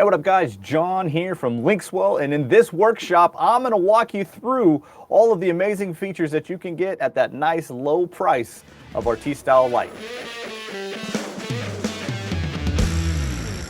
Hey, what up guys? John here from Linkswell, and in this workshop, I'm gonna walk you through all of the amazing features that you can get at that nice low price of our T-Style Lite.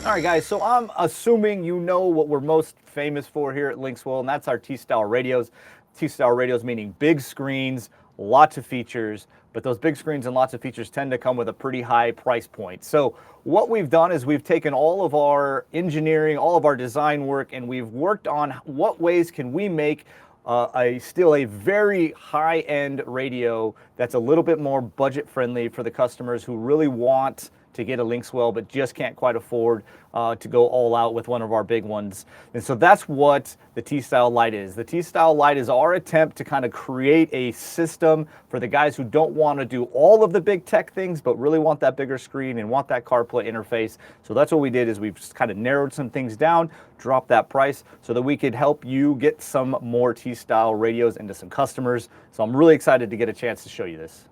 All right guys, so I'm assuming you know what we're most famous for here at Linkswell, and that's our T-Style radios. T-Style radios meaning big screens, lots of features, but those big screens and lots of features tend to come with a pretty high price point. So what we've done is we've taken all of our engineering, all of our design work, and we've worked on what ways can we make still a very high-end radio that's a little bit more budget-friendly for the customers who really want to get a Linkswell but just can't quite afford to go all out with one of our big ones. And so that's what the T-Style Lite is. The T-Style Lite is our attempt to kind of create a system for the guys who don't want to do all of the big tech things but really want that bigger screen and want that CarPlay interface. So that's what we did, is we've just kind of narrowed some things down, dropped that price so that we could help you get some more T-Style radios into some customers. So I'm really excited to get a chance to show you this.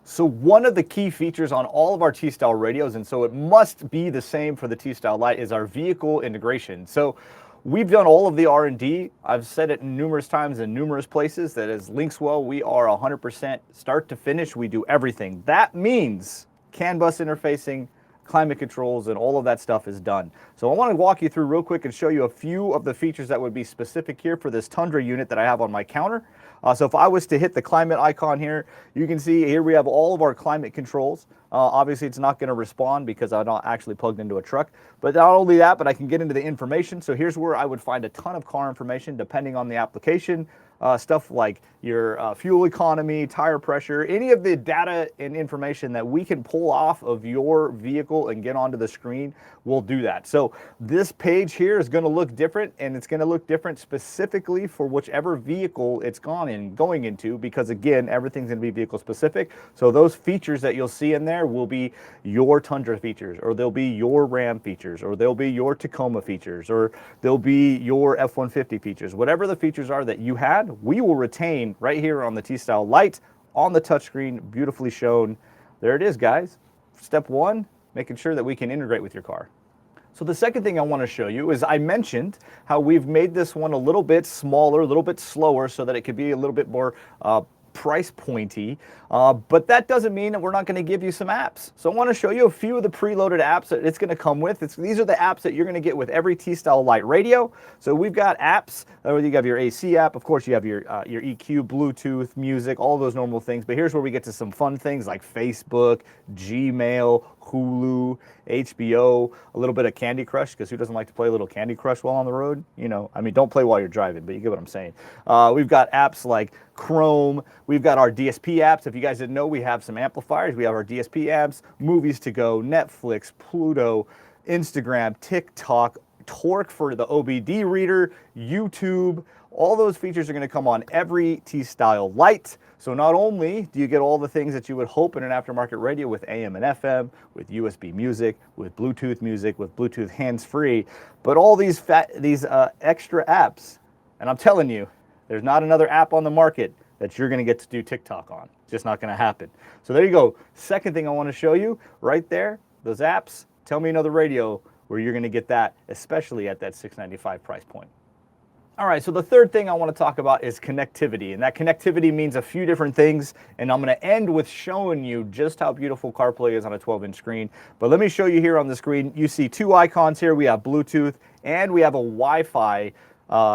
So one of the key features on all of our T-Style radios, and so it must be the same for the T-Style Lite, is our vehicle integration. So we've done all of the R&D. I've said it numerous times in numerous places that as Linkswell, we are 100% start to finish. We do everything. That means CAN bus interfacing, climate controls, and all of that stuff is done. So I want to walk you through real quick and show you a few of the features that would be specific here for this Tundra unit that I have on my counter. So if I was to hit the climate icon here, you can see here we have all of our climate controls. Obviously it's not going to respond because I'm not actually plugged into a truck. But not only that, but I can get into the information. So here's where I would find a ton of car information depending on the application. Stuff like your fuel economy, tire pressure, any of the data and information that we can pull off of your vehicle and get onto the screen, we'll do that. So this page here is going to look different, and it's going to look different specifically for whichever vehicle it's going into, because again, everything's going to be vehicle specific. So those features that you'll see in there will be your Tundra features, or they'll be your Ram features, or they'll be your Tacoma features, or they'll be your F-150 features. Whatever the features are that you had, we will retain right here on the T-Style Lite on the touchscreen, beautifully shown. There it is, guys. Step one, making sure that we can integrate with your car. So the second thing I want to show you is I mentioned how we've made this one a little bit smaller, a little bit slower so that it could be a little bit more price pointy, but that doesn't mean that we're not going to give you some apps. So I want to show you a few of the preloaded apps that it's going to come with. These are the apps that you're going to get with every T-Style Lite radio. So we've got apps. You have your AC app, of course. You have your EQ, Bluetooth, music, all those normal things. But here's where we get to some fun things like Facebook, Gmail, Hulu, HBO, a little bit of Candy Crush, because who doesn't like to play a little Candy Crush while on the road? You know, I mean, don't play while you're driving, but you get what I'm saying. We've got apps like Chrome. We've got our DSP apps. If you guys didn't know, we have some amplifiers. We have our DSP apps, Movies to Go, Netflix, Pluto, Instagram, TikTok, Torque for the OBD reader, YouTube. All those features are going to come on every T-Style Lite. So not only do you get all the things that you would hope in an aftermarket radio with AM and FM, with USB music, with Bluetooth hands-free, but all these extra apps. And I'm telling you, there's not another app on the market that you're going to get to do TikTok on. It's just not going to happen. So there you go. Second thing I want to show you right there, those apps. Tell me another radio where you're going to get that, especially at that $695 price point. All right, so the third thing I want to talk about is connectivity, and that connectivity means a few different things, and I'm going to end with showing you just how beautiful CarPlay is on a 12-inch screen. But let me show you here on the screen. You see two icons here. We have Bluetooth, and we have a Wi-Fi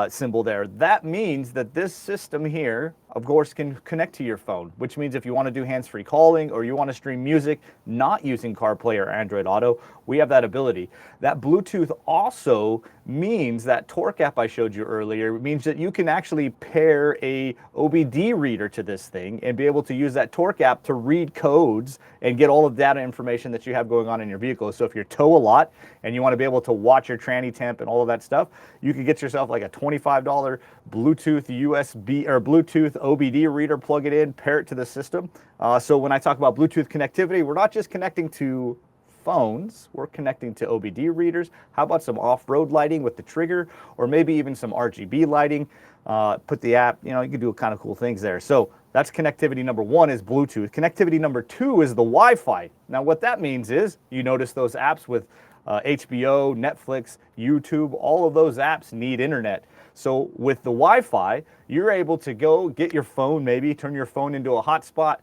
symbol there. That means that this system here, of course, can connect to your phone, which means if you want to do hands-free calling or you want to stream music not using CarPlay or Android Auto, we have that ability. That Bluetooth also means that Torque app I showed you earlier means that you can actually pair a OBD reader to this thing and be able to use that Torque app to read codes and get all of data information that you have going on in your vehicle. So if you tow a lot and you want to be able to watch your tranny temp and all of that stuff, you can get yourself like a $25 Bluetooth USB or Bluetooth OBD reader, plug it in, pair it to the system. So when I talk about Bluetooth connectivity, we're not just connecting to phones, we're connecting to OBD readers. How about some off-road lighting with the trigger, or maybe even some RGB lighting? Put the app, you know, you can do kind of cool things there. So that's connectivity number one, is Bluetooth. Connectivity number two is the Wi-Fi. Now what that means is, you notice those apps with HBO, Netflix, YouTube, all of those apps need internet. So with the Wi-Fi, you're able to go get your phone, maybe turn your phone into a hotspot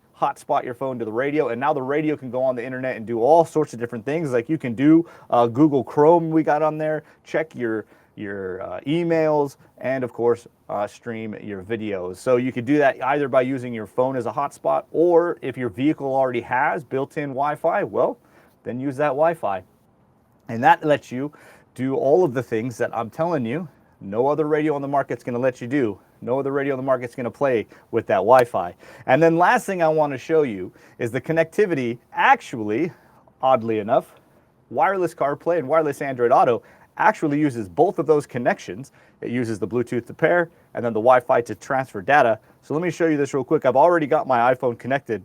your phone to the radio, and now the radio can go on the internet and do all sorts of different things. Like you can do Google Chrome, we got on there, check your emails, and of course stream your videos. So you could do that either by using your phone as a hotspot, or if your vehicle already has built-in Wi-Fi, well, then use that Wi-Fi. And that lets you do all of the things that I'm telling you no other radio on the market's going to let you do. No other radio on the market's going to play with that Wi-Fi. And then last thing I want to show you is the connectivity. Actually, oddly enough, wireless CarPlay and wireless Android Auto actually uses both of those connections. It uses the Bluetooth to pair and then the Wi-Fi to transfer data. So let me show you this real quick. I've already got my iPhone connected.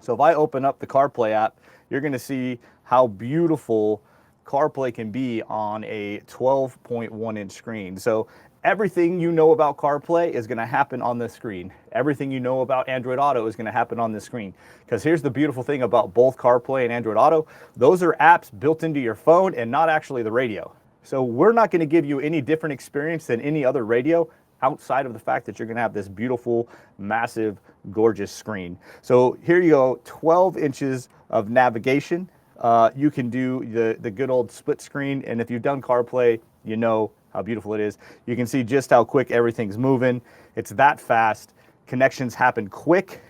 So if I open up the CarPlay app, you're going to see how beautiful CarPlay can be on a 12.1 inch screen. So everything you know about CarPlay is going to happen on this screen. Everything you know about Android Auto is going to happen on this screen. Because here's the beautiful thing about both CarPlay and Android Auto. Those are apps built into your phone and not actually the radio. So we're not going to give you any different experience than any other radio outside of the fact that you're going to have this beautiful, massive, gorgeous screen. So here you go, 12 inches of navigation. You can do the good old split screen, and if you've done CarPlay, you know how beautiful it is. You can see just how quick everything's moving. It's that fast. Connections happen quick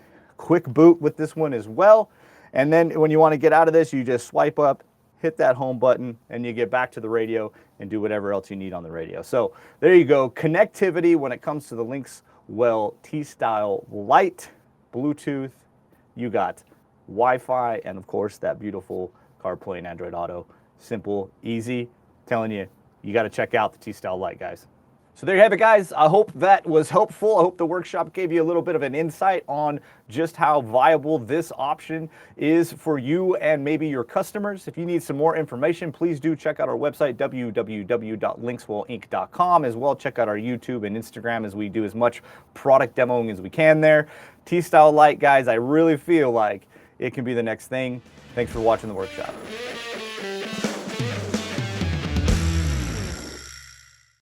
boot with this one as well. And then when you want to get out of this, you just swipe up, hit that home button, and you get back to the radio and do whatever else you need on the radio. So there you go. Connectivity when it comes to the Linkswell T-Style Lite, Bluetooth, you got Wi-Fi, and of course that beautiful CarPlay and Android Auto. Simple, easy. Telling you, you got to check out the T-Style Lite, guys. So there you have it, guys. I hope that was helpful. I hope the workshop gave you a little bit of an insight on just how viable this option is for you and maybe your customers. If you need some more information, please do check out our website, www.linkswellinc.com. As well, check out our YouTube and Instagram as we do as much product demoing as we can there. T-Style Lite, guys, I really feel like it can be the next thing. Thanks for watching the workshop.